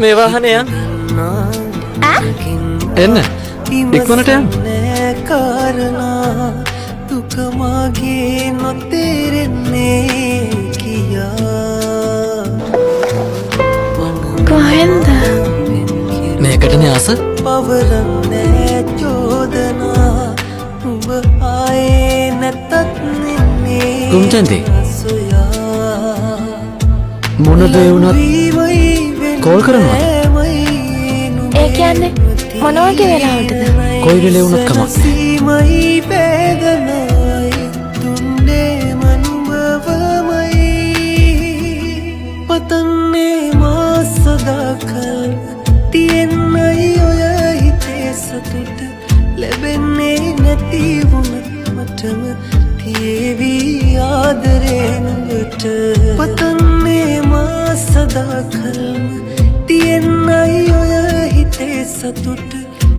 මේ වාහනේ යන්න. එන්න. ඉක්මනට යන්න. කාරණා දුක මාගේ නොතේරෙන්නේ කියා. කොහෙන්ද? මේකටනේ ආස. පවරන්නේ චෝදනා උඹ ආයේ නැතත් නෙන්නේ. කුම්චන්දේ මොන දේ වුණත් කෝල් කරනවා. ඒ කියන්නේ මොන වගේ වෙලාවටද? කොයි වෙලේ වුණත් කමක් නැහැ. සීමයි වේදනායි දුන්නේ මනුඹවමයි පතන්නේ මා සදාකල් තියෙන්නයි ඔය හිතේ සතුට ලැබෙන්නේ නැති වුණත් මටම තියේවි ආදරේ නුඹට පතන්නේ මා සදාකල්ම තියෙන්නයි ඔය හිතේ සතුට